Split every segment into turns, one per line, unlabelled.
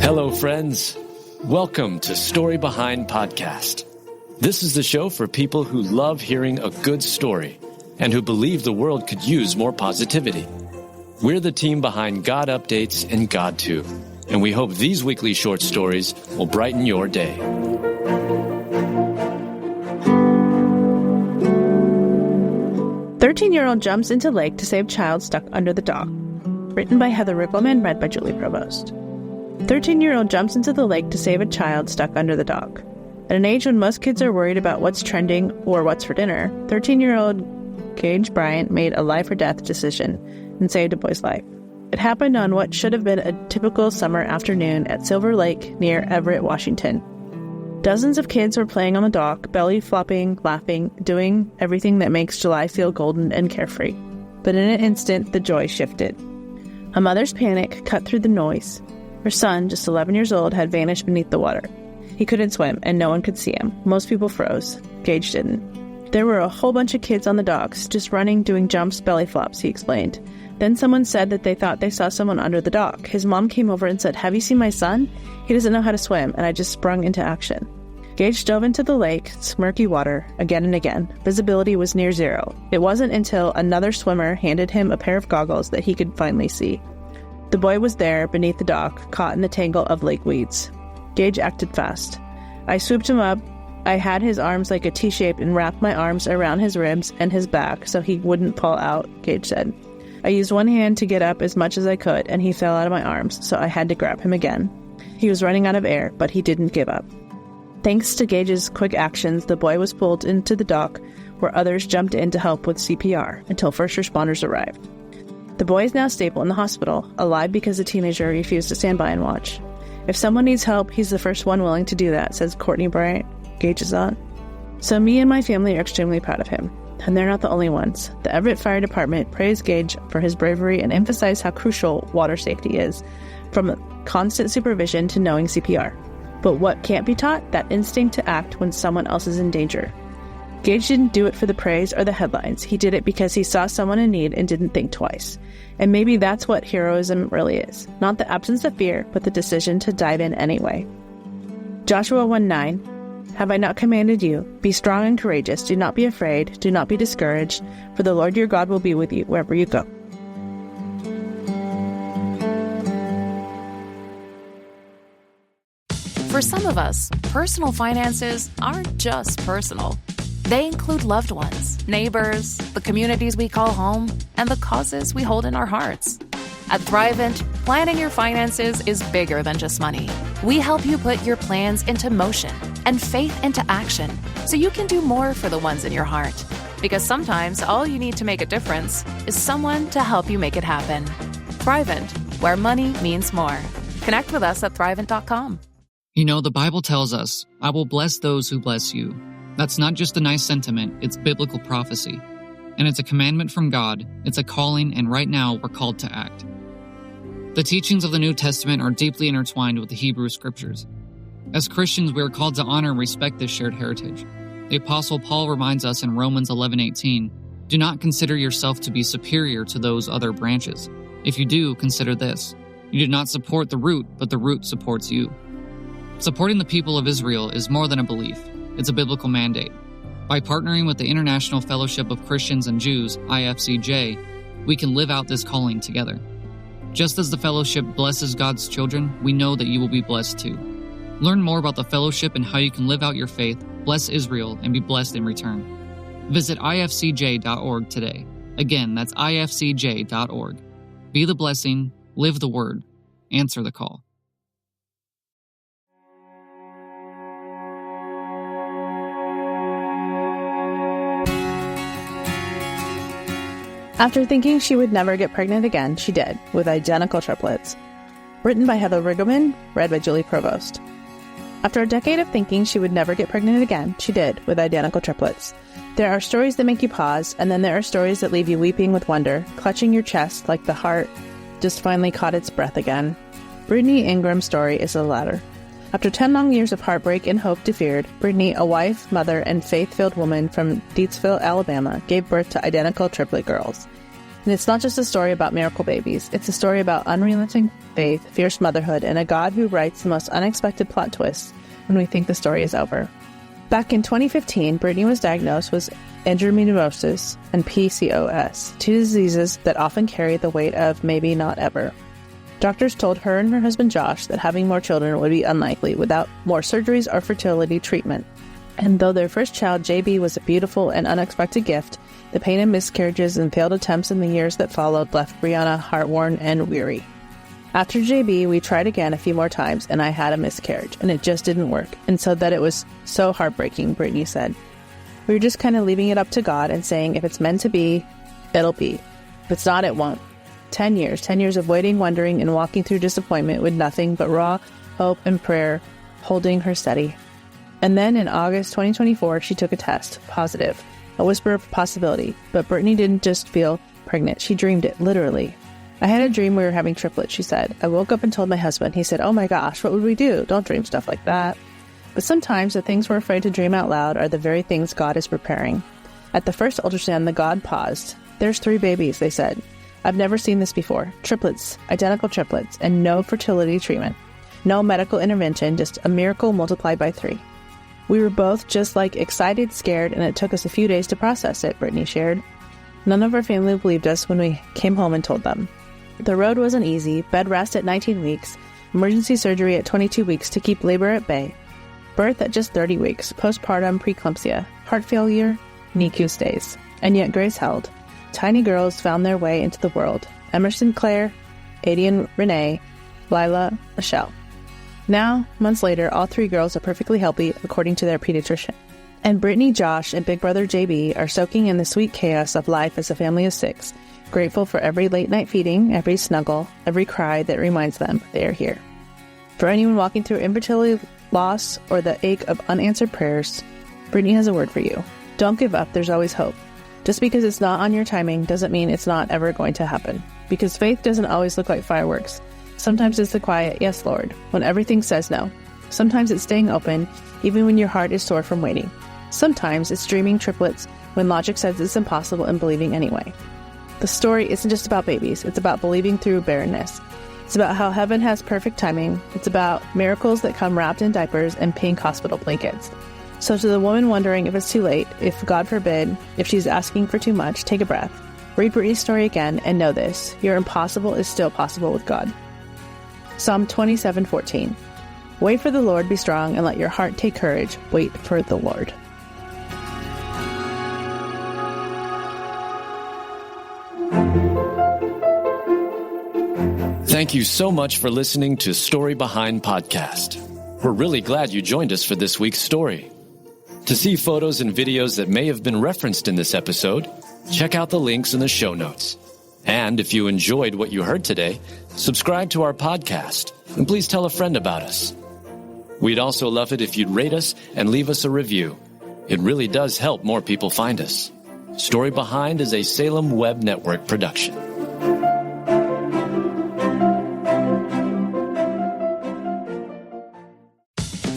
Hello, friends. Welcome to Story Behind Podcast. This is the show for people who love hearing a good story and who believe the world could use more positivity. We're the team behind GodUpdates and God2, and we hope these weekly short stories will brighten your day.
"13-year-old jumps into lake to save child stuck under the dock." Written by Heather Riggleman, read by Julie Provost. 13-year-old jumps into the lake to save a child stuck under the dock. At an age when most kids are worried about what's trending or what's for dinner, 13-year-old Gauge Bryant made a life-or-death decision and saved a boy's life. It happened on what should have been a typical summer afternoon at Silver Lake near Everett, Washington. Dozens of kids were playing on the dock, belly flopping, laughing, doing everything that makes July feel golden and carefree. But in an instant, the joy shifted. A mother's panic cut through the noise. Her son, just 11 years old, had vanished beneath the water. He couldn't swim, and no one could see him. Most people froze. Gage didn't. "There were a whole bunch of kids on the docks, just running, doing jumps, belly flops," he explained. Then someone said that they thought they saw someone under the dock. His mom came over and said, "Have you seen my son? He doesn't know how to swim," and I just sprung into action. Gage dove into the lake's murky water again and again. Visibility was near zero. It wasn't until another swimmer handed him a pair of goggles that he could finally see. The boy was there, beneath the dock, caught in the tangle of lake weeds. Gage acted fast. "I swooped him up. I had his arms like a T-shape and wrapped my arms around his ribs and his back so he wouldn't fall out," Gage said. "I used one hand to get up as much as I could, and he fell out of my arms, so I had to grab him again." He was running out of air, but he didn't give up. Thanks to Gage's quick actions, the boy was pulled into the dock, where others jumped in to help with CPR until first responders arrived. The boy is now stable in the hospital, alive because the teenager refused to stand by and watch. "If someone needs help, he's the first one willing to do that," says Courtney Bryant, Gage's aunt. "So me and my family are extremely proud of him. And they're not the only ones. The Everett Fire Department praised Gage for his bravery and emphasized how crucial water safety is, from constant supervision to knowing CPR. But what can't be taught? That instinct to act when someone else is in danger. Gage didn't do it for the praise or the headlines. He did it because he saw someone in need and didn't think twice. And maybe that's what heroism really is. Not the absence of fear, but the decision to dive in anyway." Joshua 1:9, "Have I not commanded you? Be strong and courageous. Do not be afraid. Do not be discouraged. For the Lord your God will be with you wherever you go."
For some of us, personal finances aren't just personal. They include loved ones, neighbors, the communities we call home, and the causes we hold in our hearts. At Thrivent, planning your finances is bigger than just money. We help you put your plans into motion and faith into action so you can do more for the ones in your heart. Because sometimes all you need to make a difference is someone to help you make it happen. Thrivent, where money means more. Connect with us at Thrivent.com.
You know, the Bible tells us, "I will bless those who bless you." That's not just a nice sentiment, it's biblical prophecy. And it's a commandment from God, it's a calling, and right now we're called to act. The teachings of the New Testament are deeply intertwined with the Hebrew Scriptures. As Christians, we are called to honor and respect this shared heritage. The Apostle Paul reminds us in Romans 11:18, "Do not consider yourself to be superior to those other branches. If you do, consider this. You did not support the root, but the root supports you." Supporting the people of Israel is more than a belief. It's a biblical mandate. By partnering with the International Fellowship of Christians and Jews, IFCJ, we can live out this calling together. Just as the fellowship blesses God's children, we know that you will be blessed too. Learn more about the fellowship and how you can live out your faith, bless Israel, and be blessed in return. Visit ifcj.org today. Again, that's ifcj.org. Be the blessing, live the word, answer the call.
After thinking she would never get pregnant again, she did, with identical triplets. Written by Heather Riggleman, read by Julie Provost. After a decade of thinking she would never get pregnant again, she did, with identical triplets. There are stories that make you pause, and then there are stories that leave you weeping with wonder, clutching your chest like the heart just finally caught its breath again. Brittany Ingram's story is the latter. After 10 long years of heartbreak and hope deferred, Brittany, a wife, mother, and faith-filled woman from Deatsville, Alabama, gave birth to identical triplet girls. And it's not just a story about miracle babies. It's a story about unrelenting faith, fierce motherhood, and a God who writes the most unexpected plot twists when we think the story is over. Back in 2015, Brittany was diagnosed with endometriosis and PCOS, two diseases that often carry the weight of maybe not ever. Doctors told her and her husband Josh that having more children would be unlikely without more surgeries or fertility treatment. And though their first child, JB, was a beautiful and unexpected gift, the pain of miscarriages and failed attempts in the years that followed left Brianna heart-worn and weary. After JB, we tried again a few more times, and I had a miscarriage, and it just didn't work, and so that it was so heartbreaking, Brittany said. We were just kind of leaving it up to God and saying, if it's meant to be, it'll be. If it's not, it won't. 10 years of waiting, wondering, and walking through disappointment with nothing but raw hope and prayer holding her steady. And then in August 2024, she took a test, positive, a whisper of possibility. But Brittany didn't just feel pregnant, she dreamed it, literally. I had a dream we were having triplets, she said. I woke up and told my husband. He said, oh my gosh, what would we do? Don't dream stuff like that. But sometimes the things we're afraid to dream out loud are the very things God is preparing. At the first ultrasound, the God paused. There's 3 babies, they said. I've never seen this before. Triplets, identical triplets, and no fertility treatment. No medical intervention, just a miracle multiplied by 3. We were both just excited, scared, and it took us a few days to process it, Brittany shared. None of our family believed us when we came home and told them. The road wasn't easy, bed rest at 19 weeks, emergency surgery at 22 weeks to keep labor at bay, birth at just 30 weeks, postpartum preeclampsia, heart failure, NICU stays. And yet Grace held. Tiny girls found their way into the world. Emerson, Claire, Adian, Renee, Lila, Michelle. Now, months later, all 3 girls are perfectly healthy, according to their pediatrician. And Brittany, Josh, and big brother JB are soaking in the sweet chaos of life as a family of 6, grateful for every late-night feeding, every snuggle, every cry that reminds them they are here. For anyone walking through infertility, loss, or the ache of unanswered prayers, Brittany has a word for you. Don't give up, there's always hope. Just because it's not on your timing doesn't mean it's not ever going to happen. Because faith doesn't always look like fireworks. Sometimes it's the quiet, yes, Lord, when everything says no. Sometimes it's staying open, even when your heart is sore from waiting. Sometimes it's dreaming triplets when logic says it's impossible and believing anyway. The story isn't just about babies, it's about believing through barrenness. It's about how heaven has perfect timing. It's about miracles that come wrapped in diapers and pink hospital blankets. So to the woman wondering if it's too late, if God forbid, if she's asking for too much, take a breath. Read Brittany's story again and know this, your impossible is still possible with God. Psalm 27:14. Wait for the Lord, be strong, and let your heart take courage. Wait for the Lord.
Thank you so much for listening to Story Behind Podcast. We're really glad you joined us for this week's story. To see photos and videos that may have been referenced in this episode, check out the links in the show notes. And if you enjoyed what you heard today, subscribe to our podcast, and please tell a friend about us. We'd also love it if you'd rate us and leave us a review. It really does help more people find us. Story Behind is a Salem Web Network production.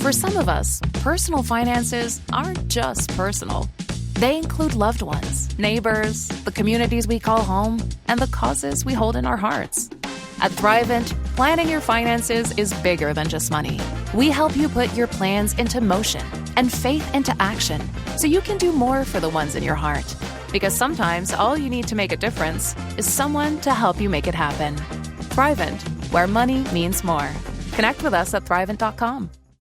For some of us, personal finances aren't just personal. They include loved ones, neighbors, the communities we call home, and the causes we hold in our hearts. At Thrivent, planning your finances is bigger than just money. We help you put your plans into motion and faith into action so you can do more for the ones in your heart. Because sometimes all you need to make a difference is someone to help you make it happen. Thrivent, where money means more. Connect with us at Thrivent.com.